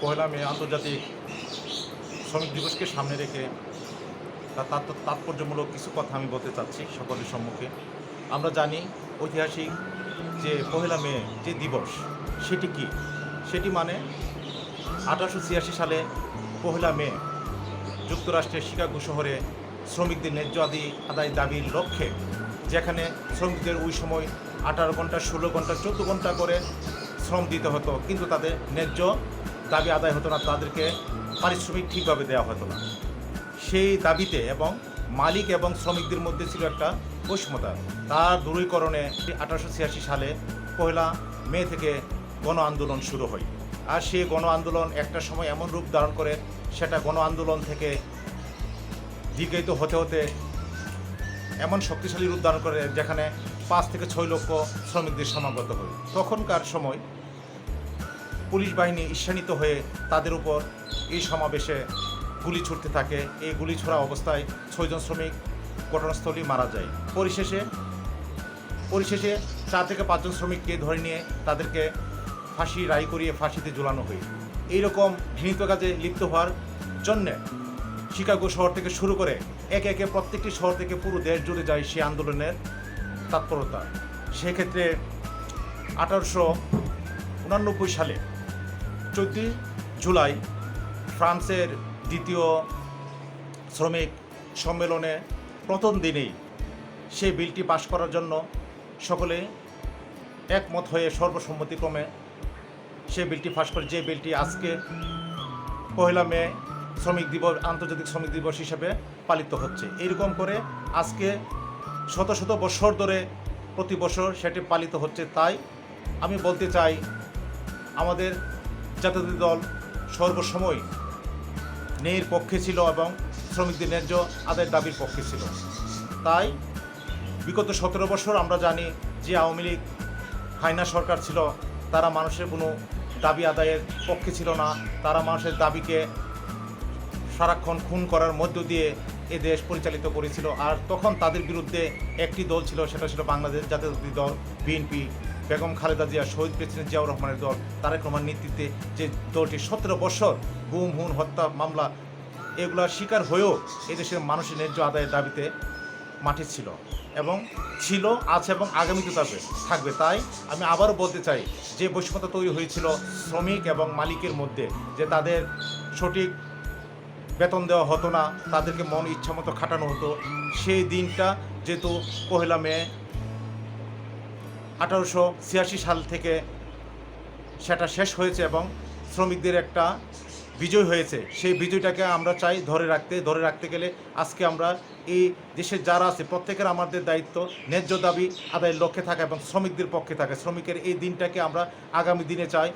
পহেলা মে আন্তর্জাতিক শ্রমিক দিবসকে সামনে রেখে তার তাৎপর্যমূলক কিছু কথা আমি বলতে চাচ্ছি সকলের সম্মুখে। আমরা জানি ঐতিহাসিক যে পহেলা মে যে দিবস সেটি কি, সেটি মানে 1886 সালে পহেলা মে যুক্তরাষ্ট্রের শিকাগো শহরে শ্রমিকদের ন্যায্য আদায় দাবির লক্ষ্যে, যেখানে শ্রমিকদের ওই সময় 18 ঘন্টা, 16 ঘন্টা, 14 ঘন্টা করে শ্রম দিতে হতো, কিন্তু তাদের ন্যায্য দাবি আদায় হতো না, তাদেরকে পারিশ্রমিক ঠিকভাবে দেওয়া হতো না। সেই দাবিতে এবং মালিক এবং শ্রমিকদের মধ্যে ছিল একটা বৈষম্যতা। তার দূরীকরণে 1886 সালে পহেলা মে থেকে গণ আন্দোলন শুরু হয়। আর সেই গণ আন্দোলন একটা সময় এমন রূপ ধারণ করে, সেটা গণ আন্দোলন থেকে দীর্ঘায়িত হতে হতে এমন শক্তিশালী রূপ ধারণ করে যেখানে 5 থেকে 6 লক্ষ শ্রমিকদের সমাগত হয়। তখনকার সময় পুলিশ বাহিনী ঈর্ষান্বিত হয়ে তাদের উপর এই সমাবেশে গুলি ছুটতে থাকে। এই গুলি ছোড়া অবস্থায় 6 জন শ্রমিক ঘটনাস্থলেই মারা যায়। পরিশেষে 4 থেকে 5 জন শ্রমিককে ধরে নিয়ে তাদেরকে ফাঁসি রায় করিয়ে ফাঁসিতে ঝুলানো হয়। এইরকম ঘৃণিত কাজে লিপ্ত হওয়ার জন্যে শিকাগো শহর থেকে শুরু করে একে একে প্রত্যেকটি শহর থেকে পুরো দেশ জুড়ে যায় সেই আন্দোলনের তৎপরতা। সেক্ষেত্রে 1889 সালে 14 জুলাই ফ্রান্সের দ্বিতীয় শ্রমিক সম্মেলনে প্রথম দিনেই সেই বিলটি পাশ করার জন্য সকলে একমত হয়ে সর্বসম্মতিক্রমে সেই বিলটি পাশ করে, যে বিলটি আজকে পহেলা মে শ্রমিক দিবস, আন্তর্জাতিক শ্রমিক দিবস হিসেবে পালিত হচ্ছে। এরকম করে আজকে শত শত বছর ধরে প্রতি বছর সেটি পালিত হচ্ছে। তাই আমি বলতে চাই, আমাদের জাতীয় দল সর্বসময় ন্যায়ের পক্ষে ছিল এবং শ্রমিকদের ন্যায্য আদায়ের দাবির পক্ষে ছিল। তাই বিগত 17 বছর আমরা জানি যে আওয়ামী লীগ হায়না সরকার ছিল, তারা মানুষের কোনো দাবি আদায়ের পক্ষে ছিল না। তারা মানুষের দাবিকে সারাক্ষণ খুন করার মধ্য দিয়ে এ দেশ পরিচালিত করেছিল। আর তখন তাদের বিরুদ্ধে একটি দল ছিল, সেটা ছিল বাংলাদেশ জাতীয়তাবাদী দল বিএনপি, বেগম খালেদা জিয়া, শহীদ প্রেসিডেন্ট জিয়াউর রহমানের দল, তারেক রহমান নেতৃত্বে যে দলটি 17 বছর গুম, খুন, হত্যা মামলা এগুলার শিকার হয়েও এদেশের মানুষের ন্যায্য আদায়ের দাবিতে মাঠে ছিল এবং ছিল, আছে এবং আগামীতে থাকবে। তাই আমি আবারও বলতে চাই যে বৈষম্যতা তৈরি হয়েছিল শ্রমিক এবং মালিকের মধ্যে, যে তাদের সঠিক বেতন দেওয়া হতো না, তাদেরকে মন ইচ্ছা মতো খাটানো হতো, সেই দিনটা যেহেতু পহেলা মে 1886 সাল থেকে সেটা শেষ হয়েছে এবং শ্রমিকদের একটা বিজয় হয়েছে, সেই বিজয়টাকে আমরা চাই ধরে রাখতে গেলে আজকে আমরা এই দেশের যারা আছে প্রত্যেকের আমাদের দায়িত্ব ন্যায্য দাবি আদায়ের লক্ষ্যে থাকা এবং শ্রমিকদের পক্ষে থাকা। শ্রমিকের এই দিনটাকে আমরা আগামী দিনে চাই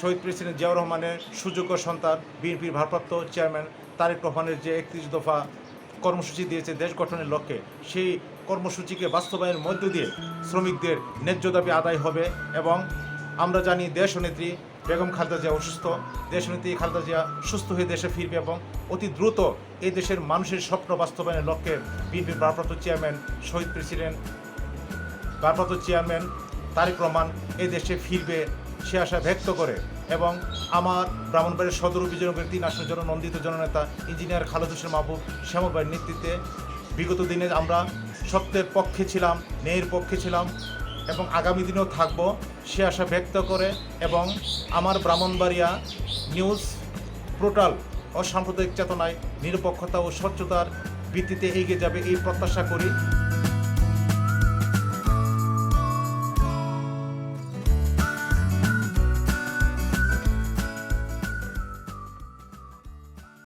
শহীদ প্রেসিডেন্ট জিয়াউর রহমানের সুযোগ্য সন্তান বিএনপির ভারপ্রাপ্ত চেয়ারম্যান তারেক রহমানের যে 31 দফা কর্মসূচি দিয়েছে দেশ গঠনের লক্ষ্যে, সেই কর্মসূচিকে বাস্তবায়নের মধ্য দিয়ে শ্রমিকদের ন্যায্য দাবি আদায় হবে। এবং আমরা জানি দেশনেত্রী বেগম খালেদা জিয়া অসুস্থ, দেশনেত্রী খালেদা জিয়া সুস্থ হয়ে দেশে ফিরবে এবং অতি দ্রুত এই দেশের মানুষের স্বপ্ন বাস্তবায়নের লক্ষ্যে বিএনপির ভারপ্রাপ্ত চেয়ারম্যান তারেক রহমান এই দেশে ফিরবে সে আশা ব্যক্ত করে। এবং আমার ব্রাহ্মণবাড়িয়ার সদর বিজয়নগরের 3 আসনের জন্য নন্দিত জননেতা ইঞ্জিনিয়ার খালেদ হোসেন মাহবুব শ্যামল ভাইয়ের নেতৃত্বে বিগত দিনে আমরা সত্যের পক্ষে ছিলাম, ন্যায়ের পক্ষে ছিলাম এবং আগামী দিনেও থাকব সে আশা ব্যক্ত করে। এবং আমার ব্রাহ্মণবাড়িয়া নিউজ পোর্টাল অসাম্প্রদায়িক চেতনায় নিরপেক্ষতা ও স্বচ্ছতার ভিত্তিতে এগিয়ে যাবে এই প্রত্যাশা করি।